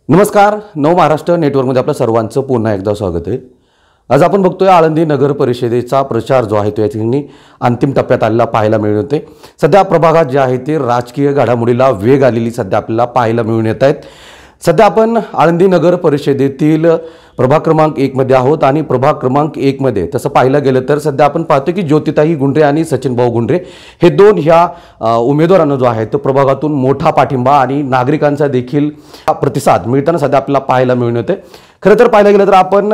नमस्कार, नव महाराष्ट्र नेटवर्कमध्ये आपल्या सर्वांचं पुन्हा एकदा स्वागत आहे। आज आपण बघतोय आळंदी नगर परिषदेचा प्रचार जो आहे तो या ठिकाणी अंतिम टप्प्यात आलेला पाहायला मिळून येते। सध्या प्रभागात जे आहे ते राजकीय घडामोडीला वेग आलेली सध्या आपल्याला पाहायला मिळून येत आहेत। सध्या आपण आळंदी नगर परिषदेतील प्रभाग क्रमांक 1 मध्ये आहोत आणि प्रभाग क्रमांक 1 मध्ये तसं पाहायला गेलं तर सध्या आपण पाहतो की ज्योतिताई गुंडरे आणि सचिन भाऊ गुंडरे हे दोन ह्या उमेदवारांना जो आहे तो प्रभागातून मोठा पाठिंबा आणि नागरिकांचा देखील प्रतिसाद मिळताना सध्या आपल्याला पाहायला मिळून येते। खरं तर पाहायला गेलं तर आपण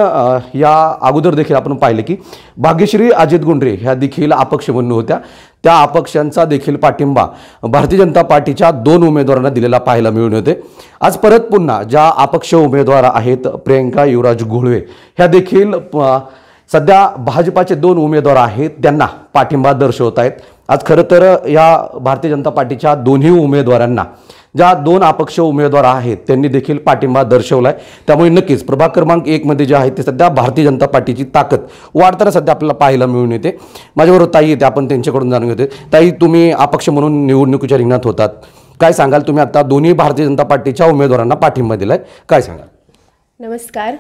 या अगोदर देखील आपण पाहिले की भाग्यश्री अजित गुंडरे ह्या देखील अपक्ष म्हणून होत्या। त्या अपक्षांचा देखील पाठिंबा भारतीय जनता पार्टीच्या दोन उमेदवारांना दिलेला पाहायला मिळून येते। आज परत पुन्हा ज्या अपक्ष उमेदवार आहेत प्रियंका युवराज घोळवे ह्या देखील सध्या भाजपाचे दोन उमेदवार आहेत त्यांना पाठिंबा दर्शवत आहेत। आज खरं तर या भारतीय जनता पार्टीच्या दोन्ही उमेदवारांना ज्या दोन अपक्ष उमेदवार आहेत त्यांनी देखील पाठिंबा दर्शवलाय। त्यामुळे नक्कीच प्रभाग क्रमांक 1 मध्ये जे आहे ते सध्या भारतीय जनता पार्टीची ताकद वाढताना सध्या आपल्याला पाहायला मिळून येते। माझ्याबरोबर ताई येते, आपण त्यांच्याकडून जाणून घेते। ताई, तुम्ही अपक्ष म्हणून निवडणुकीच्या रिंगणात होतात, काय सांगाल? तुम्ही आता दोन्ही भारतीय जनता पार्टीच्या उमेदवारांना पाठिंबा दिलाय, काय सांगाल? नमस्कार।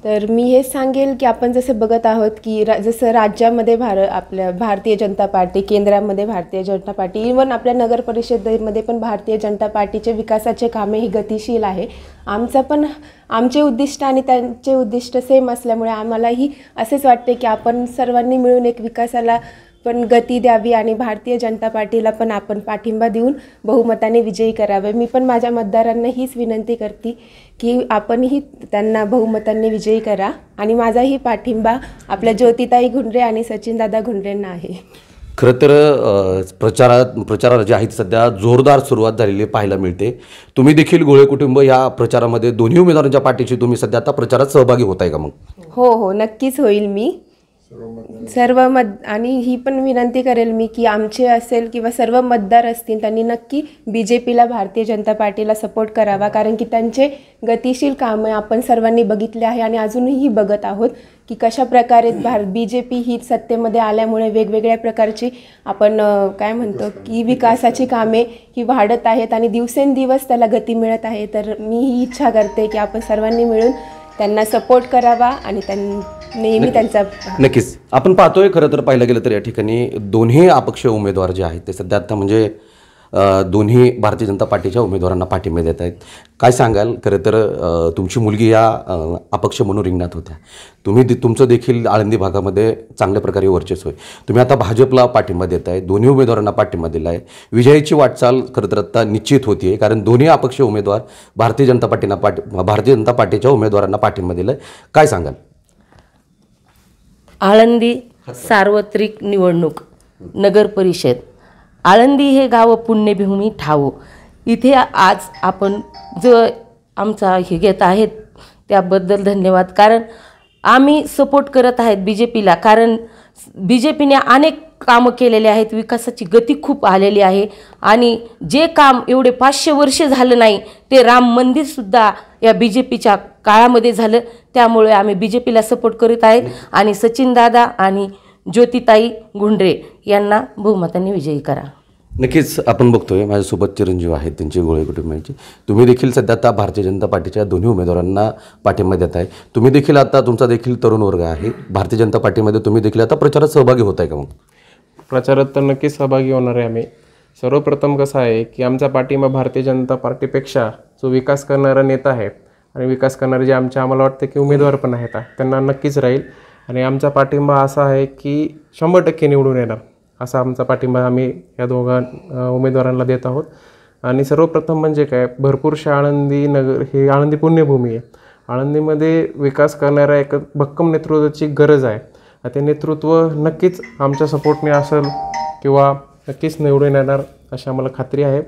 तर मी हे सांगेल की आपण जसे बघत आहोत की जसं राज्यामध्ये आपल्या भारतीय जनता पार्टी, केंद्रामध्ये भारतीय जनता पार्टी, इव्हन आपल्या नगर परिषदेमध्ये पण भारतीय जनता पार्टीचे विकासाचे कामे ही गतिशील आहे। आमचे उद्दिष्ट आणि त्यांचे उद्दिष्ट सेम असल्यामुळे आम्हालाही असेच वाटते की आपण सर्वांनी मिळून एक विकासाला पण गती द्यावी आणि भारतीय जनता पार्टीला पण आपण पाठिंबा देऊन बहुमताने विजयी करावे। मी पण माझ्या मतदारांना हीच विनंती करते की आपणही त्यांना बहुमताने विजयी करा आणि माझाही पाठिंबा आपल्या ज्योतिताई गुंडरे आणि सचिनदादा गुंडरेंना आहे। खरं तर प्रचाराला जे आहे सध्या जोरदार सुरुवात झालेली पाहायला मिळते। तुम्ही देखील गोळे कुटुंब या प्रचारामध्ये दोन्ही उमेदवारांच्या पाठीशी तुम्ही सध्या आता प्रचारात सहभागी होताय का? मग हो, नक्कीच होईल मी आणि ही पण विनंती करेल मी की आमचे असेल किंवा सर्व मतदार असतील त्यांनी नक्की BJPला, भारतीय जनता पार्टीला सपोर्ट करावा, कारण की त्यांचे गतिशील कामे आपण सर्वांनी बघितले आहे आणि अजूनही बघत आहोत की कशा प्रकारे BJP ही सत्तेमध्ये आल्यामुळे वेगवेगळ्या प्रकारची आपण काय म्हणतो की विकासाची कामे ही वाढत आहेत आणि दिवसेंदिवस त्याला गती मिळत आहे। तर मी ही इच्छा करते की आपण सर्वांनी मिळून त्यांना सपोर्ट करावा आणि नेहमी त्यांचा नक्कीच आपण पाहतोय। खरं तर पाहिलं गेलं तर या ठिकाणी दोन्ही अपक्ष उमेदवार जे आहेत ते सध्या आता म्हणजे दोन्ही भारतीय जनता पार्टीच्या उमेदवारांना पाठिंबा देत आहेत। काय सांगाल? खरं तर तुमची मुलगी या अपक्ष म्हणून रिंगणात होत्या, तुमचं देखील आळंदी भागामध्ये चांगल्या प्रकारे वर्चस्व आहे, तुम्ही आता भाजपला पाठिंबा देत आहे, दोन्ही उमेदवारांना पाठिंबा दिला आहे, विजयाची वाटचाल खरं तर आता निश्चित होती कारण दोन्ही अपक्ष उमेदवार भारतीय जनता पार्टीच्या उमेदवारांना पाठिंबा दिला आहे, काय सांगाल? आळंदी सार्वत्रिक निवडणूक नगर परिषद, आळंदी हे गाव पुण्यभूमी ठावो, इथे आज आपण जो आमचा हे घेत आहेत त्याबद्दल धन्यवाद। कारण आम्ही सपोर्ट करत आहेत BJPला, कारण BJPने अनेक कामं केलेले आहेत, विकासाची गती खूप आलेली आहे आणि जे काम एवढे 500 वर्ष झालं नाही ते राम मंदिरसुद्धा या BJPच्या काळामध्ये झालं। त्यामुळे आम्ही BJPला सपोर्ट करीत आहेत आणि सचिनदादा आणि ज्योतिताई गुंडरे यांना बहुमताने विजयी करा। नक्कीच आपण बघतोय माझ्यासोबत चिरंजीव आहेत त्यांचे गोळे कुटुंबाचे। तुम्ही देखील सध्या आता भारतीय जनता पार्टीच्या दोन्ही उमेदवारांना पाठिंबा देत आहे, तुम्ही देखील आता तुमचा देखील तरुण वर्ग आहे भारतीय जनता पार्टीमध्ये, तुम्ही देखील आता प्रचारात सहभागी होत आहे का? मग प्रचारात तर नक्कीच सहभागी होणार आहे आम्ही। सर्वप्रथम कसं आहे की आमचा पाठिंबा भारतीय जनता पार्टीपेक्षा जो विकास करणारा नेता आहे आणि विकास करणारे जे आम्हाला वाटतं की उमेदवार पण आहेत त्यांना नक्कीच राहील आणि आमचा पाठिंबा असा आहे की 100% निवडून येणार असा आमचा पाठिंबा आम्ही या दोघां उमेदवारांना देत आहोत। आणि सर्वप्रथम म्हणजे काय, भरपूरशा आळंदी नगर ही आळंदी पुण्यभूमी आहे, आळंदीमध्ये विकास करणाऱ्या एक भक्कम नेतृत्वाची गरज आहे। ते नेतृत्व नक्कीच आमच्या सपोर्टने असेल किंवा नक्कीच निवडून येणार अशी आम्हाला खात्री आहे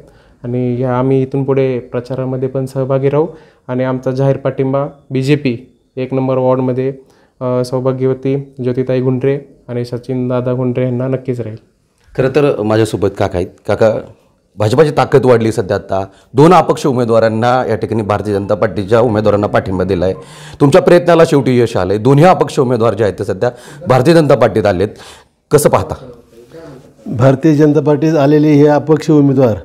आणि आम्ही इथून पुढे प्रचारामध्ये पण सहभागी राहू आणि आमचा जाहीर पाठिंबा BJP 1 नंबर वॉर्डमध्ये सौभाग्यवती ज्योतिताई गुंडरे आणि सचिनदादा गुंडरे यांना नक्कीच राहील। खरं तर माझ्यासोबत काका आहेत। काका, भाजपाची ताकद वाढली सध्या, आता दोन अपक्ष उमेदवारांना या ठिकाणी भारतीय जनता पार्टीच्या उमेदवारांना पाठिंबा दिला आहे, तुमच्या प्रयत्नाला शेवटी यश आलं आहे, दोन्ही अपक्ष उमेदवार जे आहेत ते सध्या भारतीय जनता पार्टीत आलेत, कसं पाहता? भारतीय जनता पार्टीत आलेले हे अपक्ष उमेदवार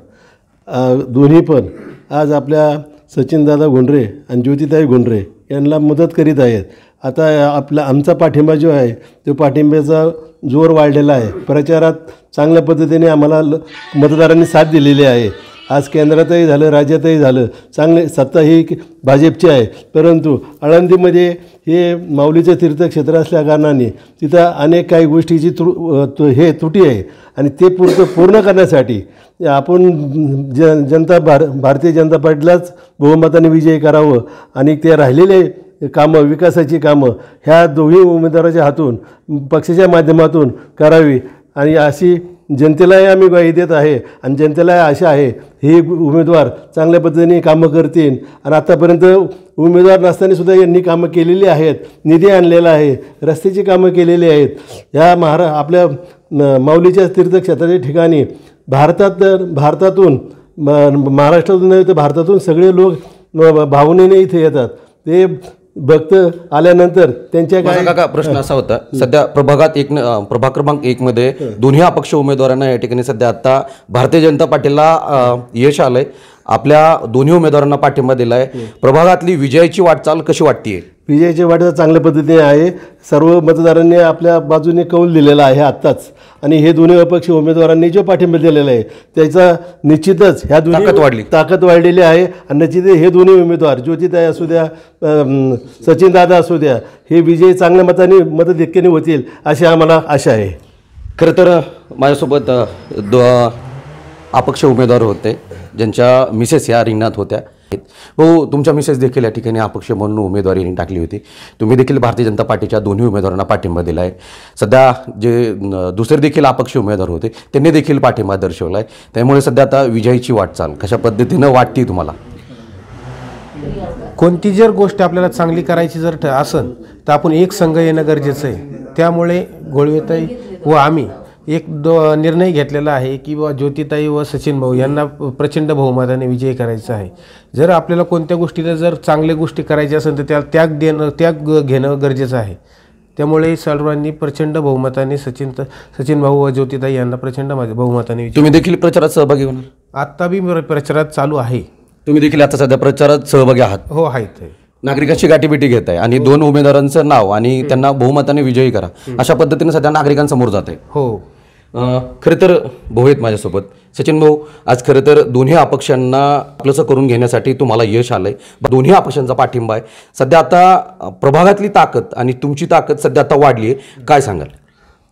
दोन्ही पण आज आपल्या सचिनदादा घोंडरे आणि ज्योतिताई घोंडरे यांना मदत करीत आहेत. आता आमचा पाठिंबा जो आहे तो पाठिंब्याचा जोर वाढलेला आहे. प्रचारात चांगल्या पद्धतीने आम्हाला मतदारांनी साथ दिलेली आहे. आज केंद्रातही झालं, राज्यातही झालं, चांगले सत्ता ही भाजपची आहे. परंतु आळंदीमध्ये हे माऊलीचं तीर्थक्षेत्र असल्याकारणाने तिथं अनेक काही गोष्टीची त्रुटी आहे आणि ते पूर्ण करण्यासाठी आपण भारतीय जनता पार्टीलाच बहुमताने विजयी करावं आणि ते राहिलेले कामं, विकासाची कामं ह्या दोन्ही उमेदवाराच्या हातून पक्षाच्या माध्यमातून करावी आणि अशी जनतेलाही आम्ही ग्वाही देत आहे आणि जनतेलाही आशा आहे हे उमेदवार चांगल्या पद्धतीने कामं करतील. आणि आत्तापर्यंत उमेदवार नसतानासुद्धा यांनी कामं केलेली आहेत, निधी आणलेला आहे, रस्त्याची कामं केलेली आहेत. ह्या आपल्या माऊलीच्या तीर्थक्षेत्राच्या ठिकाणी भारतातून महाराष्ट्रातून नव्हे तर भारतातून सगळे लोक भावनेने इथे येतात. ते भक्त आल्यानंतर त्यांच्या माझा काका प्रश्न असा होता, सध्या प्रभाग क्रमांक 1 मध्ये दोन्ही अपक्ष उमेदवारांना या ठिकाणी सध्या आता भारतीय जनता पार्टीला यश आलंय, आपल्या दोन्ही उमेदवारांना पाठिंबा दिलाय. प्रभागातली विजयाची वाटचाल कशी वाटतेय? विजयाची वाटचाल चांगल्या पद्धतीने आहे. सर्व मतदारांनी आपल्या बाजूने कौल दिलेला आहे आत्ताच आणि हे दोन्ही अपक्ष उमेदवारांनी जो पाठिंबा दिलेला आहे त्याचा निश्चितच ह्या दोन्ही ताकद वाढलेली आहे. आणि निश्चितच हे दोन्ही उमेदवार ज्योतिताई असू द्या, सचिनदादा असू द्या, हे विजय चांगल्या मतधिक्याने होतील अशी आम्हाला आशा आहे. खरं तर माझ्यासोबत अपक्ष उमेदवार होते ज्यांच्या मिसेस या रिंगणात होत्या. हो, तुमच्या मिसेस देखील या ठिकाणी अपक्ष म्हणून उमेदवारी टाकली होती. तुम्ही देखील भारतीय जनता पार्टीच्या दोन्ही उमेदवारांना पाठिंबा दिला आहे. सध्या जे दुसरे देखील अपक्ष उमेदवार होते त्यांनी देखील पाठिंबा दर्शवला आहे. त्यामुळे सध्या आता विजयाची वाटचाल कशा पद्धतीनं वाटते तुम्हाला? कोणती जर गोष्ट आपल्याला चांगली करायची जर असेल तर आपण एक संघ येणं गरजेचं आहे. त्यामुळे घोळवेताई व आम्ही निर्णय घेतलेला आहे की बाबा ज्योतिताई व सचिन भाऊ यांना प्रचंड बहुमताने विजयी करायचा आहे. जर आपल्याला कोणत्या गोष्टीला जर चांगल्या गोष्टी करायच्या असेल तर त्याला त्याग घेणं गरजेचं आहे. त्यामुळे सर्वांनी प्रचंड बहुमताने सचिन भाऊ व ज्योतिताई यांना प्रचंड बहुमताने. तुम्ही देखील प्रचारात सहभागी होणार? आत्ता बी प्रचारात चालू आहे. तुम्ही देखील आता सध्या प्रचारात सहभागी आहात? हो, आहेत. नागरिकांची गाठीभेटी घेत आहे आणि दोन उमेदवारांचं नाव आणि त्यांना बहुमताने विजयी करा अशा पद्धतीने सध्या नागरिकांसमोर जात आहे. हो, खरं तर भाऊ आहेत माझ्यासोबत. सचिन भाऊ, आज खरं तर दोन्ही अपक्षांना आपलंसं करून घेण्यासाठी तुम्हाला यश आलंय. दोन्ही अपक्षांचा पाठिंबा आहे. सध्या आता प्रभागातली ताकद आणि तुमची ताकद सध्या आता वाढली आहे, काय सांगाल?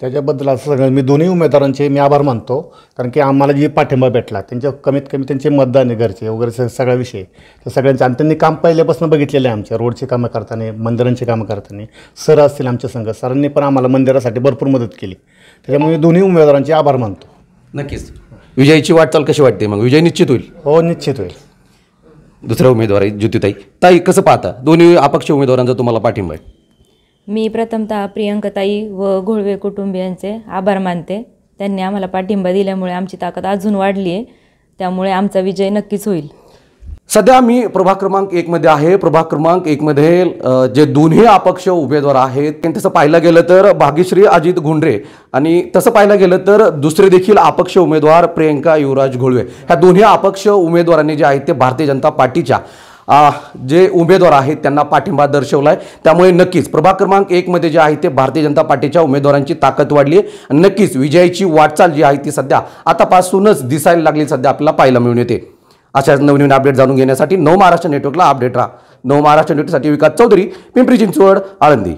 त्याच्याबद्दल असं सगळं मी दोन्ही उमेदवारांचे मी आभार मानतो. कारण की आम्हाला जी पाठिंबा भेटला त्यांच्या कमीत कमी त्यांचे मतदान घरचे वगैरे सगळा विषय त्या सगळ्यांचे आणि त्यांनी काम पहिल्यापासून बघितलेलं आहे. आमच्या रोडची कामं करताना, मंदिरांची कामं करताना सर असतील आमच्या संघ, सरांनी पण आम्हाला मंदिरासाठी भरपूर मदत केली. त्याच्यामुळे दोन्ही उमेदवारांचे आभार मानतो. नक्कीच. विजयाची वाटचाल कशी वाटते मग? विजय निश्चित होईल? हो, निश्चित होईल. दुसरा उमेदवार आहे ज्योतिताई. ताई, कसं पाहता दोन्ही अपक्ष उमेदवारांचा तुम्हाला पाठिंबा आहे? मी प्रथमतः प्रियंकाताई व घोळवे कुटुंबियांचे आभार मानते. त्यांनी आम्हाला पाठिंबा दिल्यामुळे आमची ताकद अजून वाढली आहे. त्यामुळे आमचा विजय नक्कीच होईल. सध्या मी प्रभाग क्रमांक 1 मध्ये आहे. प्रभाग क्रमांक 1 मध्ये जे दोन्ही अपक्ष उमेदवार आहेत तसं पाहायला गेलं तर भाग्यश्री अजित घोंडरे आणि तसं पाहायला गेलं तर दुसरे देखील अपक्ष उमेदवार प्रियंका युवराज घोळवे, ह्या दोन्ही अपक्ष उमेदवारांनी जे आहेत ते भारतीय जनता पार्टीच्या जे उमेदवार आहेत त्यांना पाठिंबा दर्शवला आहे. त्यामुळे नक्कीच प्रभाग क्रमांक 1 मध्ये जे आहे ते भारतीय जनता पार्टीच्या उमेदवारांची ताकद वाढली आहे आणि नक्कीच विजयाची वाटचाल जी आहे ती सध्या आतापासूनच दिसायला लागली, सध्या आपल्याला पाहायला मिळून येते. अशाच नवनवीन अपडेट जाणून घेण्यासाठी नव महाराष्ट्र नेटवर्कला अपडेट राहा. नव महाराष्ट्र नेटवर्कसाठी विकास चौधरी, पिंपरी चिंचवड, आळंदी.